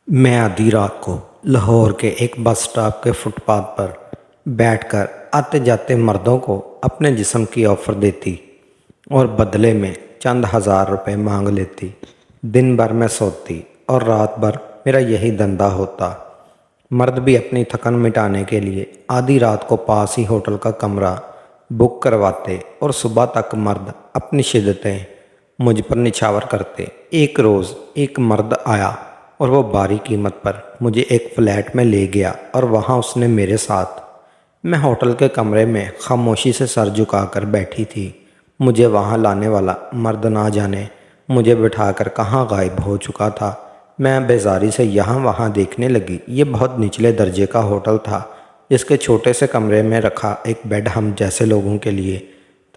میں آدھی رات کو لاہور کے ایک بس سٹاپ کے فٹ پاتھ پر بیٹھ کر آتے جاتے مردوں کو اپنے جسم کی آفر دیتی اور بدلے میں چند ہزار روپے مانگ لیتی۔ دن بھر میں سوتی اور رات بھر میرا یہی دھندا ہوتا۔ مرد بھی اپنی تھکن مٹانے کے لیے آدھی رات کو پاس ہی ہوٹل کا کمرہ بک کرواتے اور صبح تک مرد اپنی شدتیں مجھ پر نچھاور کرتے۔ ایک روز ایک مرد آیا اور وہ بھاری قیمت پر مجھے ایک فلیٹ میں لے گیا اور وہاں اس نے میرے ساتھ میں ہوٹل کے کمرے میں خاموشی سے سر جھکا کر بیٹھی تھی۔ مجھے وہاں لانے والا مرد نہ جانے مجھے بٹھا کر کہاں غائب ہو چکا تھا۔ میں بیزاری سے یہاں وہاں دیکھنے لگی۔ یہ بہت نچلے درجے کا ہوٹل تھا جس کے چھوٹے سے کمرے میں رکھا ایک بیڈ ہم جیسے لوگوں کے لیے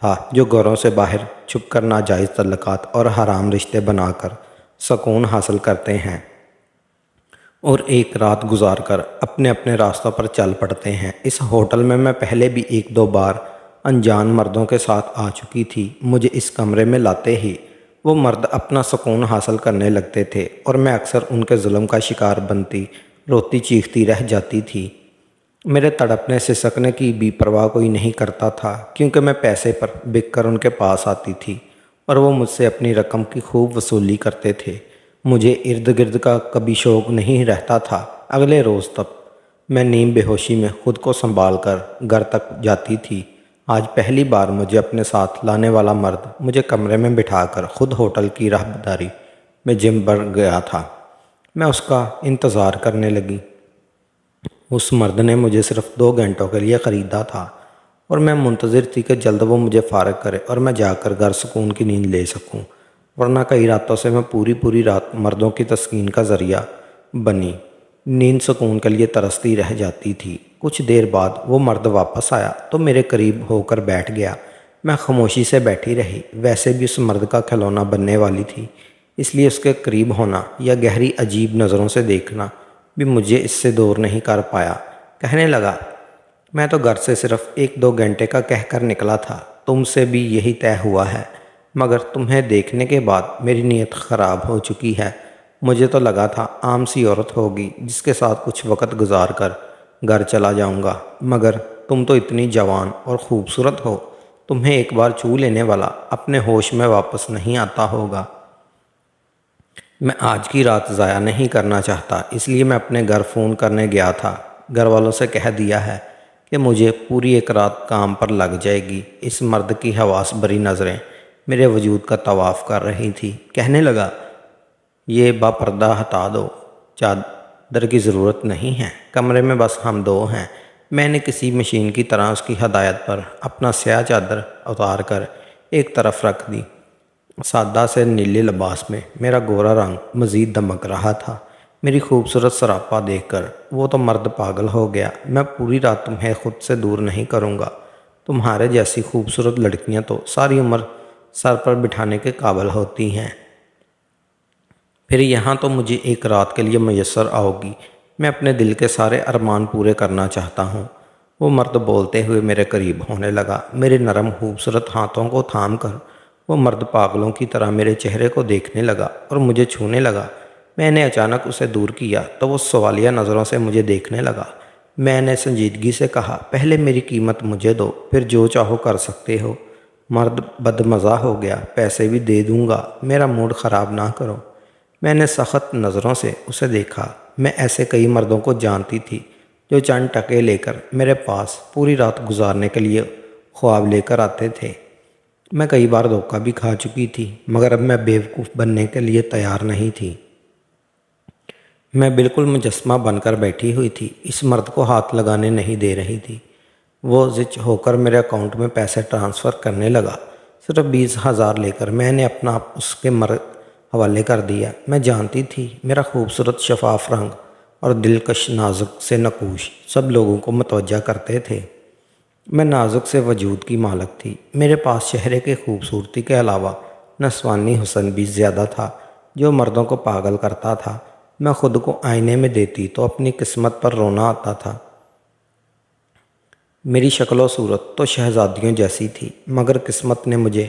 تھا جو گھروں سے باہر چھپ کر ناجائز تعلقات اور حرام رشتے بنا کر سکون حاصل کرتے ہیں اور ایک رات گزار کر اپنے اپنے راستوں پر چل پڑتے ہیں۔ اس ہوٹل میں پہلے بھی ایک دو بار انجان مردوں کے ساتھ آ چکی تھی۔ مجھے اس کمرے میں لاتے ہی وہ مرد اپنا سکون حاصل کرنے لگتے تھے اور میں اکثر ان کے ظلم کا شکار بنتی روتی چیختی رہ جاتی تھی۔ میرے تڑپنے سسکنے کی بھی پرواہ کوئی نہیں کرتا تھا کیونکہ میں پیسے پر بک کر ان کے پاس آتی تھی اور وہ مجھ سے اپنی رقم کی خوب وصولی کرتے تھے۔ مجھے ارد گرد کا کبھی شوق نہیں رہتا تھا۔ اگلے روز تک میں نیم بے ہوشی میں خود کو سنبھال کر گھر تک جاتی تھی۔ آج پہلی بار مجھے اپنے ساتھ لانے والا مرد مجھے کمرے میں بٹھا کر خود ہوٹل کی راہداری میں جم بڑھ گیا تھا۔ میں اس کا انتظار کرنے لگی۔ اس مرد نے مجھے صرف 2 گھنٹوں کے لیے خریدا تھا اور میں منتظر تھی کہ جلد وہ مجھے فارغ کرے اور میں جا کر گھر سکون کی نیند لے سکوں، ورنہ کئی راتوں سے میں پوری رات مردوں کی تسکین کا ذریعہ بنی نیند سکون کے لیے ترستی رہ جاتی تھی۔ کچھ دیر بعد وہ مرد واپس آیا تو میرے قریب ہو کر بیٹھ گیا۔ میں خاموشی سے بیٹھی رہی۔ ویسے بھی اس مرد کا کھلونا بننے والی تھی، اس لیے اس کے قریب ہونا یا گہری عجیب نظروں سے دیکھنا بھی مجھے اس سے دور نہیں کر پایا۔ کہنے لگا، میں تو گھر سے صرف 1-2 گھنٹے کا کہہ کر نکلا تھا، تم سے بھی یہی طے ہوا ہے، مگر تمہیں دیکھنے کے بعد میری نیت خراب ہو چکی ہے۔ مجھے تو لگا تھا عام سی عورت ہوگی جس کے ساتھ کچھ وقت گزار کر گھر چلا جاؤں گا، مگر تم تو اتنی جوان اور خوبصورت ہو، تمہیں ایک بار چھو لینے والا اپنے ہوش میں واپس نہیں آتا ہوگا۔ میں آج کی رات ضائع نہیں کرنا چاہتا، اس لیے میں اپنے گھر فون کرنے گیا تھا۔ گھر والوں سے کہہ دیا ہے کہ مجھے پوری ایک رات کام پر لگ جائے گی۔ اس مرد کی حواس بری نظریں میرے وجود کا طواف کر رہی تھی۔ کہنے لگا، یہ با پردہ ہٹا دو، چادر کی ضرورت نہیں ہے، کمرے میں بس ہم 2 ہیں۔ میں نے کسی مشین کی طرح اس کی ہدایت پر اپنا سیاہ چادر اتار کر ایک طرف رکھ دی۔ سادہ سے نیلے لباس میں میرا گورا رنگ مزید دمک رہا تھا۔ میری خوبصورت سراپا دیکھ کر وہ تو مرد پاگل ہو گیا۔ میں پوری رات تمہیں خود سے دور نہیں کروں گا، تمہارے جیسی خوبصورت لڑکیاں تو ساری عمر سر پر بٹھانے کے قابل ہوتی ہیں، پھر یہاں تو مجھے ایک رات کے لیے میسر آؤ گی۔ میں اپنے دل کے سارے ارمان پورے کرنا چاہتا ہوں۔ وہ مرد بولتے ہوئے میرے قریب ہونے لگا۔ میرے نرم خوبصورت ہاتھوں کو تھام کر وہ مرد پاگلوں کی طرح میرے چہرے کو دیکھنے لگا اور مجھے چھونے لگا۔ میں نے اچانک اسے دور کیا تو وہ سوالیہ نظروں سے مجھے دیکھنے لگا۔ میں نے سنجیدگی سے کہا، پہلے میری قیمت مجھے دو، پھر جو چاہو کر سکتے ہو۔ مرد بدمزہ ہو گیا، پیسے بھی دے دوں گا، میرا موڈ خراب نہ کرو۔ میں نے سخت نظروں سے اسے دیکھا۔ میں ایسے کئی مردوں کو جانتی تھی جو چند ٹکے لے کر میرے پاس پوری رات گزارنے کے لیے خواب لے کر آتے تھے۔ میں کئی بار دھوکہ بھی کھا چکی تھی، مگر اب میں بیوقوف بننے کے لیے تیار نہیں تھی۔ میں بالکل مجسمہ بن کر بیٹھی ہوئی تھی، اس مرد کو ہاتھ لگانے نہیں دے رہی تھی۔ وہ زچ ہو کر میرے اکاؤنٹ میں پیسے ٹرانسفر کرنے لگا، صرف 20,000 لے کر میں نے اپنا آپ اس کے حوالے کر دیا۔ میں جانتی تھی میرا خوبصورت شفاف رنگ اور دلکش نازک سے نقوش سب لوگوں کو متوجہ کرتے تھے۔ میں نازک سے وجود کی مالک تھی۔ میرے پاس چہرے کی خوبصورتی کے علاوہ نسوانی حسن بھی زیادہ تھا جو مردوں کو پاگل کرتا تھا۔ میں خود کو آئینے میں دیتی تو اپنی قسمت پر رونا آتا تھا۔ میری شکل و صورت تو شہزادیوں جیسی تھی، مگر قسمت نے مجھے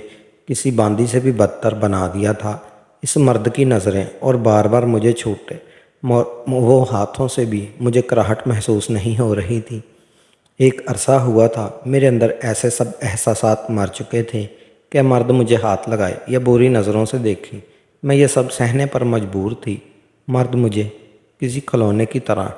کسی باندی سے بھی بدتر بنا دیا تھا۔ اس مرد کی نظریں اور بار بار مجھے چھوٹے وہ ہاتھوں سے بھی مجھے کراہٹ محسوس نہیں ہو رہی تھی۔ ایک عرصہ ہوا تھا میرے اندر ایسے سب احساسات مر چکے تھے کہ مرد مجھے ہاتھ لگائے یا بری نظروں سے دیکھے میں یہ سب سہنے پر مجبور تھی۔ مرد مجھے کسی کھلونے کی طرح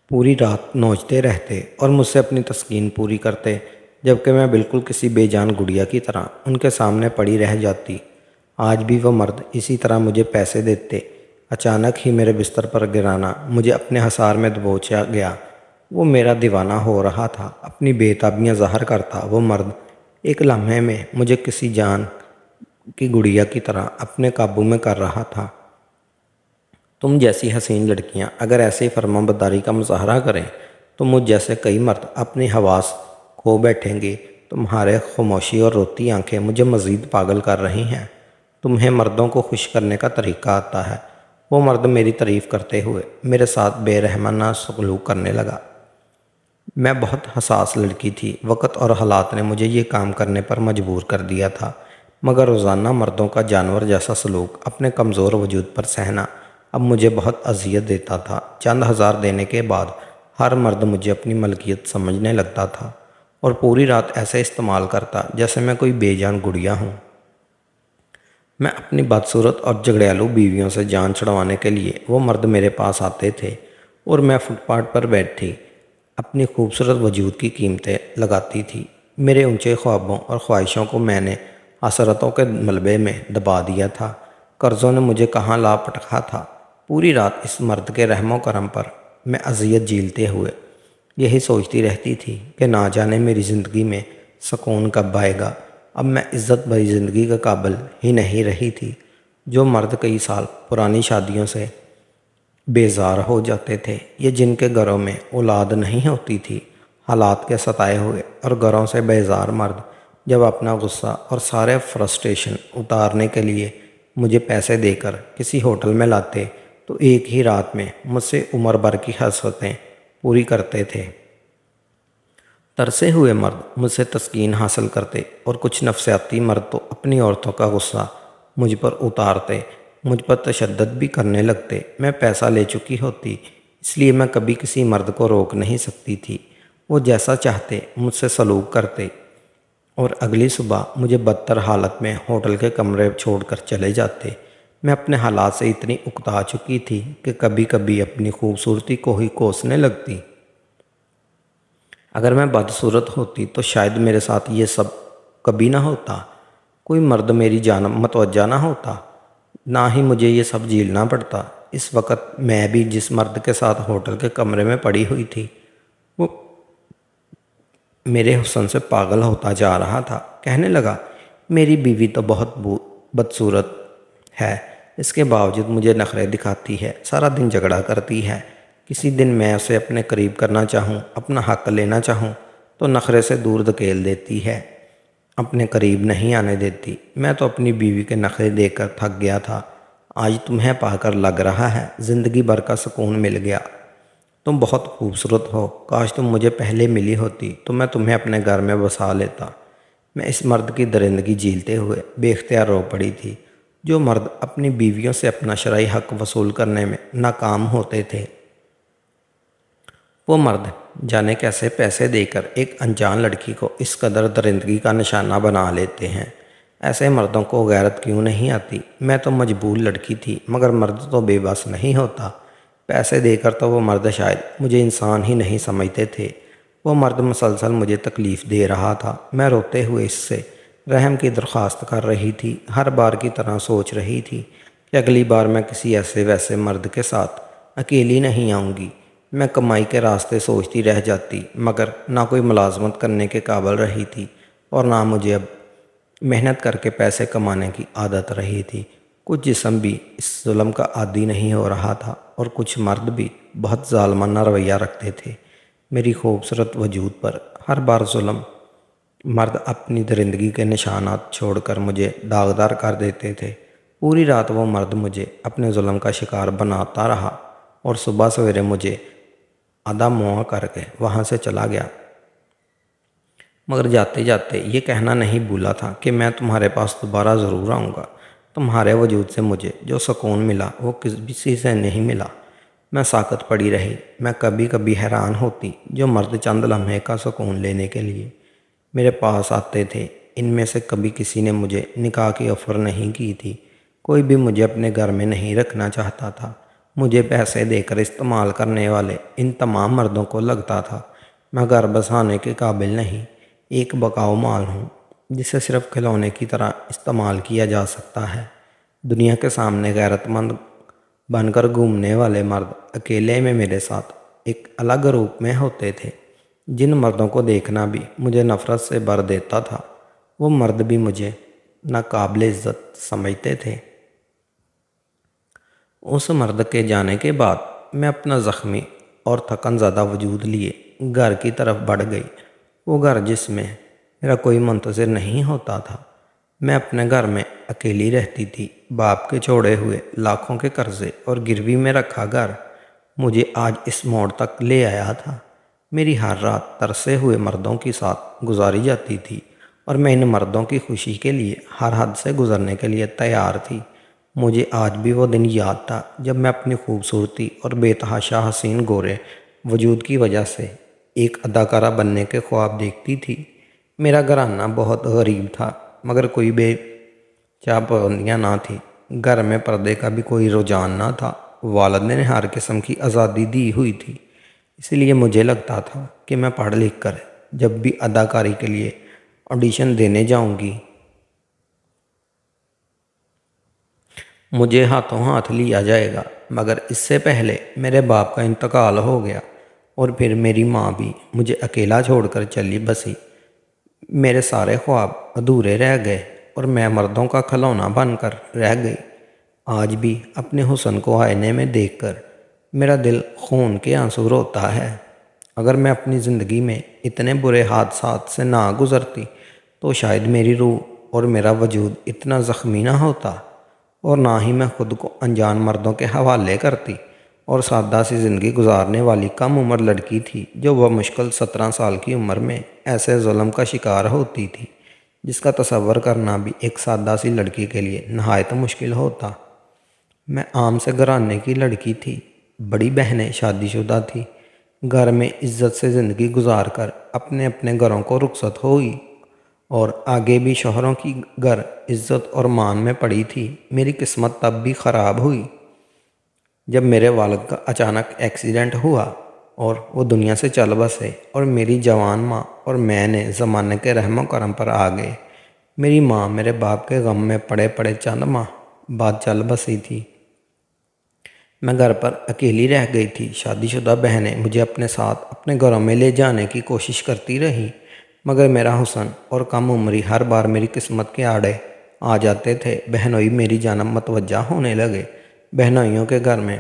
پوری رات نوچتے رہتے اور مجھ سے اپنی تسکین پوری کرتے، جبکہ میں بالکل کسی بے جان گڑیا کی طرح ان کے سامنے پڑی رہ جاتی۔ آج بھی وہ مرد اسی طرح مجھے پیسے دیتے۔ اچانک ہی میرے بستر پر گرانا مجھے اپنے حصار میں دبوچا گیا۔ وہ میرا دیوانہ ہو رہا تھا، اپنی بے تابیاں ظاہر کرتا۔ وہ مرد ایک لمحے میں مجھے کسی جان کی گڑیا کی طرح اپنے قابو میں کر رہا تھا۔ تم جیسی حسین لڑکیاں اگر ایسی فرمانبرداری کا مظاہرہ کریں تو مجھ جیسے کئی مرد اپنی حواس کھو بیٹھیں گے۔ تمہارے خاموشی اور روتی آنکھیں مجھے مزید پاگل کر رہی ہیں۔ تمہیں مردوں کو خوش کرنے کا طریقہ آتا ہے۔ وہ مرد میری تعریف کرتے ہوئے میرے ساتھ بے رحمانہ سلوک کرنے لگا۔ میں بہت حساس لڑکی تھی۔ وقت اور حالات نے مجھے یہ کام کرنے پر مجبور کر دیا تھا، مگر روزانہ مردوں کا جانور جیسا سلوک اپنے کمزور وجود پر سہنا اب مجھے بہت اذیت دیتا تھا۔ چند ہزار دینے کے بعد ہر مرد مجھے اپنی ملکیت سمجھنے لگتا تھا اور پوری رات ایسے استعمال کرتا جیسے میں کوئی بے جان گڑیا ہوں۔ میں اپنی بدصورت اور جھگڑیالو بیویوں سے جان چھڑوانے کے لیے وہ مرد میرے پاس آتے تھے اور میں فٹ پاتھ پر بیٹھی اپنی خوبصورت وجود کی قیمتیں لگاتی تھی۔ میرے اونچے خوابوں اور خواہشوں کو میں نے حسرتوں کے ملبے میں دبا دیا تھا۔ قرضوں نے مجھے کہاں لا پٹکا تھا۔ پوری رات اس مرد کے رحم و کرم پر میں اذیت جھیلتے ہوئے یہی سوچتی رہتی تھی کہ نہ جانے میری زندگی میں سکون کب آئے گا۔ اب میں عزت بھری زندگی کے قابل ہی نہیں رہی تھی۔ جو مرد کئی سال پرانی شادیوں سے بیزار ہو جاتے تھے یا جن کے گھروں میں اولاد نہیں ہوتی تھی، حالات کے ستائے ہوئے اور گھروں سے بیزار مرد جب اپنا غصہ اور سارے فرسٹریشن اتارنے کے لیے مجھے پیسے دے کر کسی ہوٹل میں لاتے تو ایک ہی رات میں مجھ سے عمر بھر کی حسرتیں پوری کرتے تھے۔ ترسے ہوئے مرد مجھ سے تسکین حاصل کرتے اور کچھ نفسیاتی مرد تو اپنی عورتوں کا غصہ مجھ پر اتارتے، مجھ پر تشدد بھی کرنے لگتے۔ میں پیسہ لے چکی ہوتی، اس لیے میں کبھی کسی مرد کو روک نہیں سکتی تھی۔ وہ جیسا چاہتے مجھ سے سلوک کرتے اور اگلی صبح مجھے بدتر حالت میں ہوٹل کے کمرے چھوڑ کر چلے جاتے۔ میں اپنے حالات سے اتنی اکتا چکی تھی کہ کبھی کبھی اپنی خوبصورتی کو ہی کوسنے لگتی۔ اگر میں بدصورت ہوتی تو شاید میرے ساتھ یہ سب کبھی نہ ہوتا، کوئی مرد میری جانب متوجہ نہ ہوتا، نہ ہی مجھے یہ سب جھیلنا پڑتا۔ اس وقت میں بھی جس مرد کے ساتھ ہوٹل کے کمرے میں پڑی ہوئی تھی وہ میرے حسن سے پاگل ہوتا جا رہا تھا۔ کہنے لگا، میری بیوی تو بہت بدصورت ہے، اس کے باوجود مجھے نخرے دکھاتی ہے، سارا دن جھگڑا کرتی ہے۔ کسی دن میں اسے اپنے قریب کرنا چاہوں، اپنا حق لینا چاہوں تو نخرے سے دور دھکیل دیتی ہے، اپنے قریب نہیں آنے دیتی۔ میں تو اپنی بیوی کے نخرے دیکھ کر تھک گیا تھا۔ آج تمہیں پا کر لگ رہا ہے زندگی بھر کا سکون مل گیا۔ تم بہت خوبصورت ہو، کاش تم مجھے پہلے ملی ہوتی تو میں تمہیں اپنے گھر میں بسا لیتا۔ میں اس مرد کی درندگی جھیلتے ہوئے بے اختیار رو پڑی تھی۔ جو مرد اپنی بیویوں سے اپنا شرعی حق وصول کرنے میں ناکام ہوتے تھے، وہ مرد جانے کیسے پیسے دے کر ایک انجان لڑکی کو اس قدر درندگی کا نشانہ بنا لیتے ہیں۔ ایسے مردوں کو غیرت کیوں نہیں آتی؟ میں تو مجبور لڑکی تھی، مگر مرد تو بے بس نہیں ہوتا۔ پیسے دے کر تو وہ مرد شاید مجھے انسان ہی نہیں سمجھتے تھے۔ وہ مرد مسلسل مجھے تکلیف دے رہا تھا۔ میں روتے ہوئے اس سے رحم کی درخواست کر رہی تھی، ہر بار کی طرح سوچ رہی تھی کہ اگلی بار میں کسی ایسے ویسے مرد کے ساتھ اکیلی نہیں آؤں گی۔ میں کمائی کے راستے سوچتی رہ جاتی، مگر نہ کوئی ملازمت کرنے کے قابل رہی تھی اور نہ مجھے اب محنت کر کے پیسے کمانے کی عادت رہی تھی۔ کچھ جسم بھی اس ظلم کا عادی نہیں ہو رہا تھا اور کچھ مرد بھی بہت ظالمانہ رویہ رکھتے تھے۔ میری خوبصورت وجود پر ہر بار ظلم مرد اپنی درندگی کے نشانات چھوڑ کر مجھے داغدار کر دیتے تھے۔ پوری رات وہ مرد مجھے اپنے ظلم کا شکار بناتا رہا اور صبح سویرے مجھے آدھا مواں کر کے وہاں سے چلا گیا، مگر جاتے جاتے یہ کہنا نہیں بھولا تھا کہ میں تمہارے پاس دوبارہ ضرور آؤں گا۔ تمہارے وجود سے مجھے جو سکون ملا وہ کسی سے نہیں ملا۔ میں ساکت پڑی رہی۔ میں کبھی کبھی حیران ہوتی جو مرد چند لمحے کا سکون لینے کے لیے میرے پاس آتے تھے، ان میں سے کبھی کسی نے مجھے نکاح کی آفر نہیں کی تھی، کوئی بھی مجھے اپنے گھر میں نہیں رکھنا چاہتا تھا۔ مجھے پیسے دے کر استعمال کرنے والے ان تمام مردوں کو لگتا تھا میں گھر بسانے کے قابل نہیں، ایک بکاؤ مال ہوں جسے صرف کھلونے کی طرح استعمال کیا جا سکتا ہے۔ دنیا کے سامنے غیرت مند بن کر گھومنے والے مرد اکیلے میں میرے ساتھ ایک الگ روپ میں ہوتے تھے۔ جن مردوں کو دیکھنا بھی مجھے نفرت سے بھر دیتا تھا، وہ مرد بھی مجھے ناقابل عزت سمجھتے تھے۔ اس مرد کے جانے کے بعد میں اپنا زخمی اور تھکن زدہ وجود لیے گھر کی طرف بڑھ گئی، وہ گھر جس میں میرا کوئی منتظر نہیں ہوتا تھا۔ میں اپنے گھر میں اکیلی رہتی تھی۔ باپ کے چھوڑے ہوئے لاکھوں کے قرضے اور گروی میں رکھا گھر مجھے آج اس موڑ تک لے آیا تھا۔ میری ہر رات ترسے ہوئے مردوں کے ساتھ گزاری جاتی تھی اور میں ان مردوں کی خوشی کے لیے ہر حد سے گزرنے کے لیے تیار تھی۔ مجھے آج بھی وہ دن یاد تھا جب میں اپنی خوبصورتی اور بے تحاشا حسین گورے وجود کی وجہ سے ایک اداکارہ بننے کے خواب دیکھتی تھی۔ میرا گھرانہ بہت غریب تھا، مگر کوئی بے چاہ پابندیاں نہ تھی۔ گھر میں پردے کا بھی کوئی رجحان نہ تھا۔ والد نے ہر قسم کی آزادی دی ہوئی تھی، اس لیے مجھے لگتا تھا کہ میں پڑھ لکھ کر جب بھی اداکاری کے لیے آڈیشن دینے جاؤں گی مجھے ہاتھوں ہاتھ لیا جائے گا۔ مگر اس سے پہلے میرے باپ کا انتقال ہو گیا اور پھر میری ماں بھی مجھے اکیلا چھوڑ کر چلی بسی۔ میرے سارے خواب ادھورے رہ گئے اور میں مردوں کا کھلونا بن کر رہ گئی۔ آج بھی اپنے حسن کو آئینے میں دیکھ کر میرا دل خون کے آنسو روتا ہے۔ اگر میں اپنی زندگی میں اتنے برے حادثات سے نہ گزرتی تو شاید میری روح اور میرا وجود اتنا زخمی نہ ہوتا، اور نہ ہی میں خود کو انجان مردوں کے حوالے کرتی اور سادہ سی زندگی گزارنے والی کم عمر لڑکی تھی جو بمشکل 17 سال کی عمر میں ایسے ظلم کا شکار ہوتی تھی جس کا تصور کرنا بھی ایک سادہ سی لڑکی کے لیے نہایت مشکل ہوتا۔ میں عام سے گھرانے کی لڑکی تھی، بڑی بہنیں شادی شدہ تھی، گھر میں عزت سے زندگی گزار کر اپنے اپنے گھروں کو رخصت ہوئی اور آگے بھی شوہروں کی گھر عزت اور مان میں پڑی تھی۔ میری قسمت تب بھی خراب ہوئی جب میرے والد کا اچانک ایکسیڈنٹ ہوا اور وہ دنیا سے چل بسے، اور میری جوان ماں اور میں نے زمانے کے رحم و کرم پر آ گئے۔ میری ماں میرے باپ کے غم میں پڑے پڑے چند ماہ بعد چل بسی تھی۔ میں گھر پر اکیلی رہ گئی تھی۔ شادی شدہ بہنیں مجھے اپنے ساتھ اپنے گھروں میں لے جانے کی کوشش کرتی رہیں، مگر میرا حسن اور کم عمری ہر بار میری قسمت کے آڑے آ جاتے تھے۔ بہنوئی میری جانب متوجہ ہونے لگے۔ بہنوئیوں کے گھر میں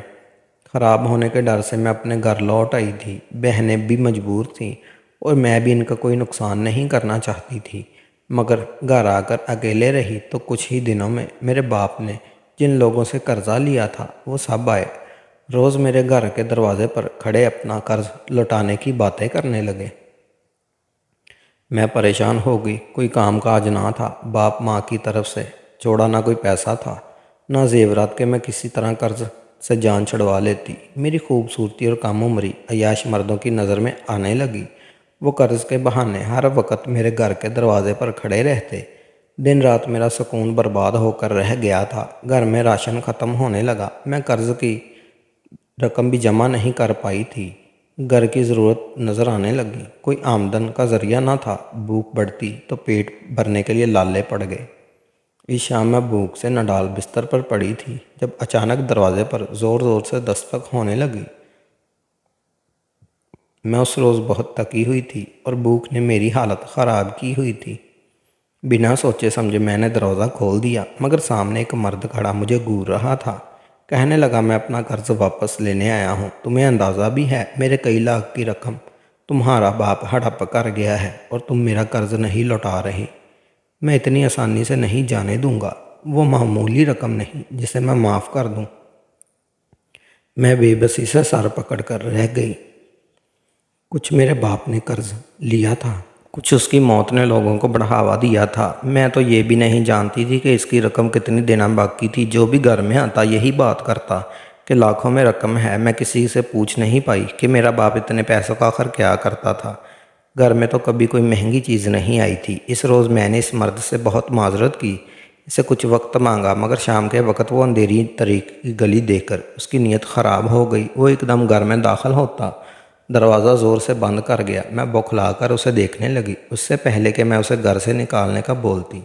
خراب ہونے کے ڈر سے میں اپنے گھر لوٹ آئی تھی۔ بہنیں بھی مجبور تھیں اور میں بھی ان کا کوئی نقصان نہیں کرنا چاہتی تھی، مگر گھر آ کر اکیلے رہی تو کچھ ہی دنوں میں میرے باپ نے جن لوگوں سے قرضہ لیا تھا وہ سب آئے۔ روز میرے گھر کے دروازے پر کھڑے اپنا قرض لوٹانے کی باتیں کرنے لگے۔ میں پریشان ہو گئی۔ کوئی کام کاج نہ تھا، باپ ماں کی طرف سے چھوڑا نہ کوئی پیسہ تھا نہ زیورات کے میں کسی طرح قرض سے جان چھڑوا لیتی۔ میری خوبصورتی اور کم عمری عیاش مردوں کی نظر میں آنے لگی۔ وہ قرض کے بہانے ہر وقت میرے گھر کے دروازے پر کھڑے رہتے۔ دن رات میرا سکون برباد ہو کر رہ گیا تھا۔ گھر میں راشن ختم ہونے لگا، میں قرض کی رقم بھی جمع نہیں کر پائی تھی۔ گھر کی ضرورت نظر آنے لگی، کوئی آمدن کا ذریعہ نہ تھا۔ بھوک بڑھتی تو پیٹ بھرنے کے لیے لالے پڑ گئے۔ اس شام میں بھوک سے نڈال بستر پر پڑی تھی جب اچانک دروازے پر زور زور سے دستک ہونے لگی۔ میں اس روز بہت تھکی ہوئی تھی اور بھوک نے میری حالت خراب کی ہوئی تھی۔ بنا سوچے سمجھے میں نے دروازہ کھول دیا، مگر سامنے ایک مرد کھڑا مجھے گھور رہا تھا۔ کہنے لگا، میں اپنا قرض واپس لینے آیا ہوں۔ تمہیں اندازہ بھی ہے میرے کئی لاکھ کی رقم تمہارا باپ ہڑپ کر گیا ہے اور تم میرا قرض نہیں لوٹا رہی۔ میں اتنی آسانی سے نہیں جانے دوں گا۔ وہ معمولی رقم نہیں جسے میں معاف کر دوں۔ میں بے بسی سے سر پکڑ کر رہ گئی۔ کچھ میرے باپ نے قرض لیا تھا کچھ اس کی موت نے لوگوں کو بڑھاوا دیا تھا۔ میں تو یہ بھی نہیں جانتی تھی کہ اس کی رقم کتنی دینا باقی تھی۔ جو بھی گھر میں آتا یہی بات کرتا کہ لاکھوں میں رقم ہے۔ میں کسی سے پوچھ نہیں پائی کہ میرا باپ اتنے پیسوں کا آخر کیا کرتا تھا۔ گھر میں تو کبھی کوئی مہنگی چیز نہیں آئی تھی۔ اس روز میں نے اس مرد سے بہت معذرت کی، اسے کچھ وقت مانگا، مگر شام کے وقت وہ اندھیری طریق کی گلی دیکھ کر اس کی نیت خراب ہو گئی۔ وہ ایک دم گھر میں داخل ہوتا دروازہ زور سے بند کر گیا۔ میں بوکھلا کر اسے دیکھنے لگی، اس سے پہلے کہ میں اسے گھر سے نکالنے کا بولتی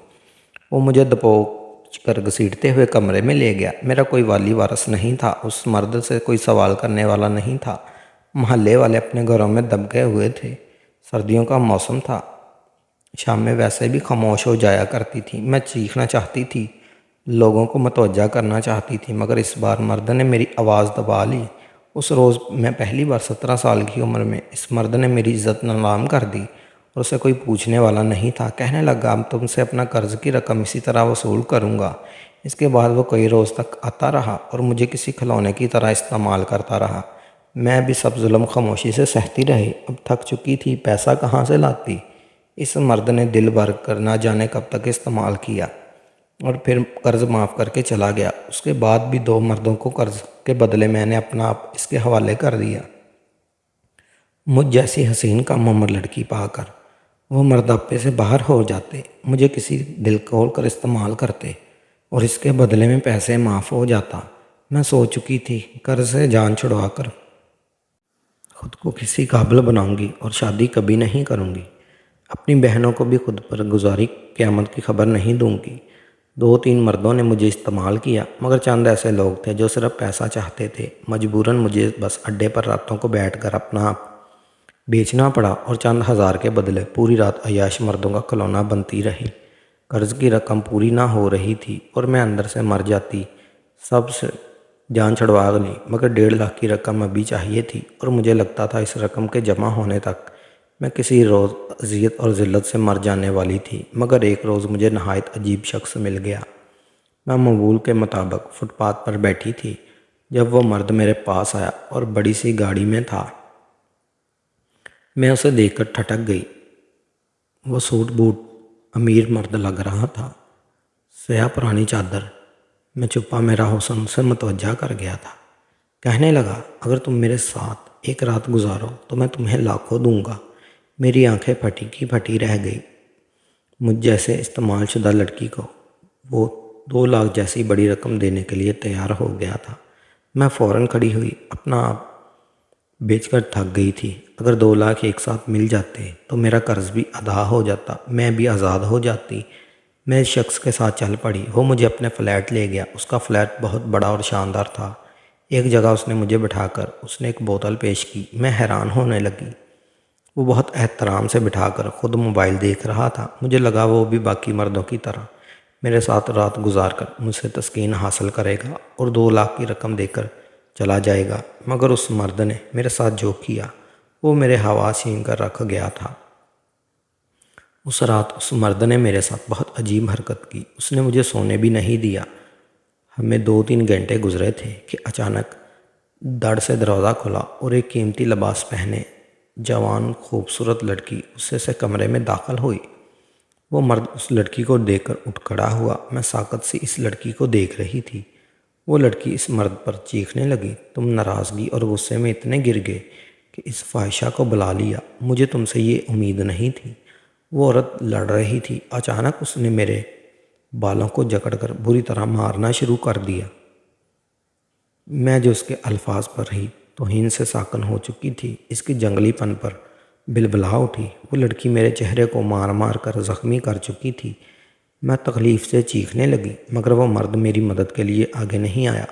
وہ مجھے دبوچ کر گھسیٹتے ہوئے کمرے میں لے گیا۔ میرا کوئی والی وارث نہیں تھا، اس مرد سے کوئی سوال کرنے والا نہیں تھا۔ محلے والے اپنے گھروں میں دب گئے ہوئے تھے۔ سردیوں کا موسم تھا، شام میں ویسے بھی خاموش ہو جایا کرتی تھی۔ میں چیخنا چاہتی تھی، لوگوں کو متوجہ کرنا چاہتی تھی، مگر اس بار مرد نے میری آواز دبا لی۔ اس روز میں پہلی بار 17 سال کی عمر میں اس مرد نے میری عزت نیلام کر دی، اور اسے کوئی پوچھنے والا نہیں تھا۔ کہنے لگا، اب تم سے اپنا قرض کی رقم اسی طرح وصول کروں گا۔ اس کے بعد وہ کئی روز تک آتا رہا اور مجھے کسی کھلونے کی طرح استعمال کرتا رہا۔ میں بھی سب ظلم خاموشی سے سہتی رہی۔ اب تھک چکی تھی، پیسہ کہاں سے لاتی؟ اس مرد نے دل بھر کر نہ جانے کب تک استعمال کیا اور پھر قرض معاف کر کے چلا گیا۔ اس کے بعد بھی 2 مردوں کو قرض کے بدلے میں نے اپنا آپ اس کے حوالے کر دیا۔ مجھ جیسی حسین کم عمر لڑکی پا کر وہ مرد اپنے سے باہر ہو جاتے، مجھے کسی دل کھول کر استعمال کرتے اور اس کے بدلے میں پیسے معاف ہو جاتا۔ میں سو چکی تھی، قرض سے جان چھڑوا کر خود کو کسی قابل بناؤں گی اور شادی کبھی نہیں کروں گی۔ اپنی بہنوں کو بھی خود پر گزاری قیامت کی خبر نہیں دوں گی۔ 2-3 مردوں نے مجھے استعمال کیا، مگر چند ایسے لوگ تھے جو صرف پیسہ چاہتے تھے۔ مجبوراً مجھے بس اڈے پر راتوں کو بیٹھ کر اپنا آپ بیچنا پڑا اور چند ہزار کے بدلے پوری رات عیاش مردوں کا کھلونا بنتی رہی۔ قرض کی رقم پوری نہ ہو رہی تھی اور میں اندر سے مر جاتی۔ سب سے جان چھڑوا لی، مگر 1.5 لاکھ کی رقم ابھی چاہیے تھی، اور مجھے لگتا تھا اس رقم کے جمع ہونے تک میں کسی روز اذیت اور ذلت سے مر جانے والی تھی۔ مگر ایک روز مجھے نہایت عجیب شخص مل گیا۔ میں معمول کے مطابق فٹ پاتھ پر بیٹھی تھی جب وہ مرد میرے پاس آیا اور بڑی سی گاڑی میں تھا۔ میں اسے دیکھ کر ٹھٹک گئی۔ وہ سوٹ بوٹ امیر مرد لگ رہا تھا، سیاہ پرانی چادر میں چھپا میرا حسن اسے متوجہ کر گیا تھا۔ کہنے لگا، اگر تم میرے ساتھ ایک رات گزارو تو میں تمہیں لاکھوں دوں گا۔ میری آنکھیں پھٹی کی پھٹی رہ گئی۔ مجھ جیسے استعمال شدہ لڑکی کو وہ 2 لاکھ جیسی بڑی رقم دینے کے لیے تیار ہو گیا تھا۔ میں فوراً کھڑی ہوئی، اپنا آپ بیچ کر تھک گئی تھی۔ اگر 2 لاکھ ایک ساتھ مل جاتے تو میرا قرض بھی ادا ہو جاتا، میں بھی آزاد ہو جاتی۔ میں اس شخص کے ساتھ چل پڑی۔ وہ مجھے اپنے فلیٹ لے گیا۔ اس کا فلیٹ بہت بڑا اور شاندار تھا۔ ایک جگہ اس نے مجھے بٹھا کر اس نے ایک بوتل پیش کی۔ میں حیران ہونے لگی۔ وہ بہت احترام سے بٹھا کر خود موبائل دیکھ رہا تھا۔ مجھے لگا وہ بھی باقی مردوں کی طرح میرے ساتھ رات گزار کر مجھ سے تسکین حاصل کرے گا اور 2 لاکھ کی رقم دے کر چلا جائے گا۔ مگر اس مرد نے میرے ساتھ جو کیا وہ میرے حواس چھین کر رکھ گیا تھا۔ اس رات اس مرد نے میرے ساتھ بہت عجیب حرکت کی۔ اس نے مجھے سونے بھی نہیں دیا۔ ہمیں 2-3 گھنٹے گزرے تھے کہ اچانک دڑ سے دروازہ کھلا اور ایک قیمتی لباس پہنے جوان خوبصورت لڑکی غصے سے کمرے میں داخل ہوئی۔ وہ مرد اس لڑکی کو دیکھ کر اٹھ کھڑا ہوا۔ میں ساکت سی اس لڑکی کو دیکھ رہی تھی۔ وہ لڑکی اس مرد پر چیخنے لگی، تم ناراضگی اور غصے میں اتنے گر گئے کہ اس فاحشہ کو بلا لیا؟ مجھے تم سے یہ امید نہیں تھی۔ وہ عورت لڑ رہی تھی۔ اچانک اس نے میرے بالوں کو جکڑ کر بری طرح مارنا شروع کر دیا۔ میں جو اس کے الفاظ پر رہی توہین سے ساکن ہو چکی تھی، اس کی جنگلی پن پر بلبلا اٹھی۔ وہ لڑکی میرے چہرے کو مار مار کر زخمی کر چکی تھی۔ میں تکلیف سے چیخنے لگی، مگر وہ مرد میری مدد کے لیے آگے نہیں آیا۔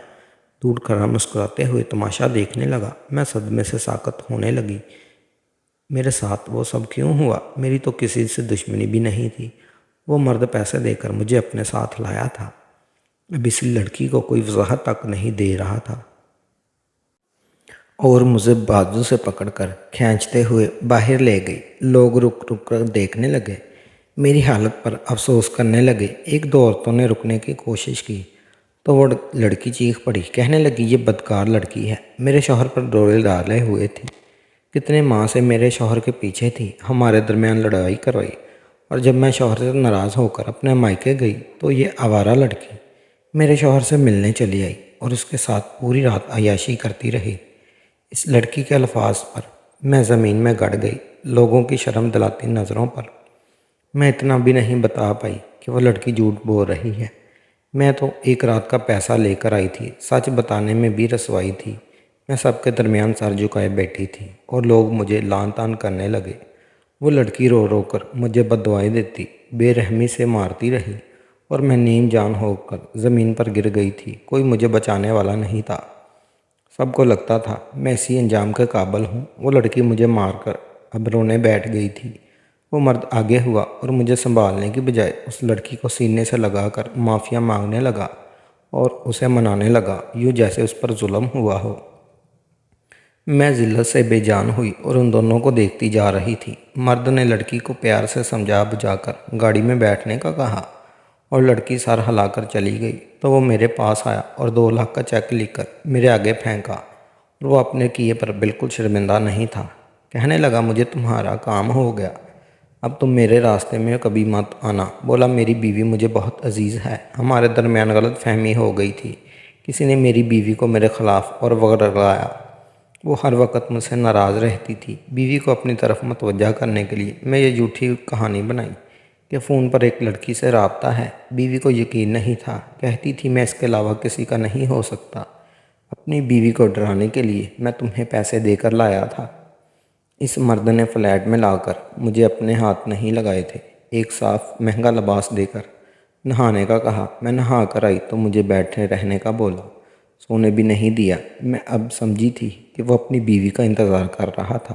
دور کھڑا مسکراتے ہوئے تماشا دیکھنے لگا۔ میں صدمے سے ساکت ہونے لگی۔ میرے ساتھ وہ سب کیوں ہوا؟ میری تو کسی سے دشمنی بھی نہیں تھی۔ وہ مرد پیسے دے کر مجھے اپنے ساتھ لایا تھا، اب اس لڑکی کو کوئی وضاحت تک نہیں دے رہا تھا اور مجھے بازو سے پکڑ کر کھینچتے ہوئے باہر لے گئی۔ لوگ رک رک کر دیکھنے لگے، میری حالت پر افسوس کرنے لگے۔ 1-2 عورتوں نے رکنے کی کوشش کی تو وہ لڑکی چیخ پڑی، کہنے لگی، یہ بدکار لڑکی ہے، میرے شوہر پر ڈورے ڈالے ہوئے تھے کتنے ماہ سے میرے شوہر کے پیچھے تھی، ہمارے درمیان لڑائی کروائی، اور جب میں شوہر سے ناراض ہو کر اپنے مائکے گئی تو یہ آوارہ لڑکی میرے شوہر سے ملنے چلی آئی اور اس کے ساتھ پوری رات عیاشی کرتی رہی۔ اس لڑکی کے الفاظ پر میں زمین میں گڑ گئی، لوگوں کی شرم دلاتی نظروں پر میں اتنا بھی نہیں بتا پائی کہ وہ لڑکی جھوٹ بول رہی ہے۔ میں تو ایک رات کا پیسہ لے کر آئی تھی، سچ بتانے میں بھی رسوائی تھی۔ میں سب کے درمیان سر جھکائے بیٹھی تھی اور لوگ مجھے لان تان کرنے لگے۔ وہ لڑکی رو رو کر مجھے بددعائیں دیتی، بے رحمی سے مارتی رہی اور میں نیم جان ہو کر زمین پر گر گئی تھی۔ کوئی مجھے بچانے والا نہیں تھا۔ سب کو لگتا تھا میں اسی انجام کے قابل ہوں۔ وہ لڑکی مجھے مار کر اب رونے بیٹھ گئی تھی۔ وہ مرد آگے ہوا اور مجھے سنبھالنے کی بجائے اس لڑکی کو سینے سے لگا کر معافیا مانگنے لگا اور اسے منانے لگا، یوں جیسے اس پر ظلم ہوا ہو۔ میں ذلت سے بے جان ہوئی اور ان دونوں کو دیکھتی جا رہی تھی۔ مرد نے لڑکی کو پیار سے سمجھا بجھا کر گاڑی میں بیٹھنے کا کہا اور لڑکی سر ہلا کر چلی گئی تو وہ میرے پاس آیا اور 2 لاکھ کا چیک لکھ کر میرے آگے پھینکا، اور وہ اپنے کیے پر بالکل شرمندہ نہیں تھا۔ کہنے لگا، مجھے تمہارا کام ہو گیا، اب تم میرے راستے میں کبھی مت آنا۔ بولا، میری بیوی مجھے بہت عزیز ہے، ہمارے درمیان غلط فہمی ہو گئی تھی، کسی نے میری بیوی کو میرے خلاف اور ورگلایا۔ وہ ہر وقت مجھ سے ناراض رہتی تھی۔ بیوی کو اپنی طرف متوجہ کرنے کے لیے میں یہ جھوٹی کہانی بنائی کہ فون پر ایک لڑکی سے رابطہ ہے۔ بیوی کو یقین نہیں تھا، کہتی تھی میں اس کے علاوہ کسی کا نہیں ہو سکتا۔ اپنی بیوی کو ڈرانے کے لیے میں تمہیں پیسے دے کر لایا تھا۔ اس مرد نے فلیٹ میں لا کر مجھے اپنے ہاتھ نہیں لگائے تھے، ایک صاف مہنگا لباس دے کر نہانے کا کہا۔ میں نہا کر آئی تو مجھے بیٹھے رہنے کا بولا، سونے بھی نہیں دیا۔ میں اب سمجھی تھی کہ وہ اپنی بیوی کا انتظار کر رہا تھا۔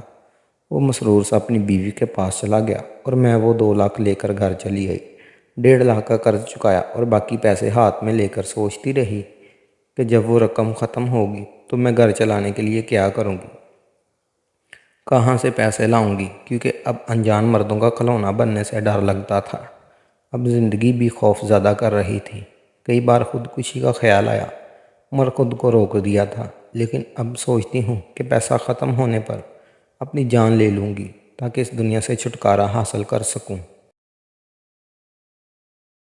وہ مسرور سے اپنی بیوی کے پاس چلا گیا اور میں وہ 2 لاکھ لے کر گھر چلی گئی۔ 1.5 لاکھ کا قرض چکایا اور باقی پیسے ہاتھ میں لے کر سوچتی رہی کہ جب وہ رقم ختم ہوگی تو میں گھر چلانے کے لیے کیا کروں گی، کہاں سے پیسے لاؤں گی، کیونکہ اب انجان مردوں کا کھلونا بننے سے ڈر لگتا تھا۔ اب زندگی بھی خوف زدہ کر رہی تھی۔ کئی بار خودکشی کا خیال آیا مگر خود کو روک دیا تھا، لیکن اب سوچتی ہوں کہ پیسہ ختم ہونے پر اپنی جان لے لوں گی تاکہ اس دنیا سے چھٹکارا حاصل کر سکوں۔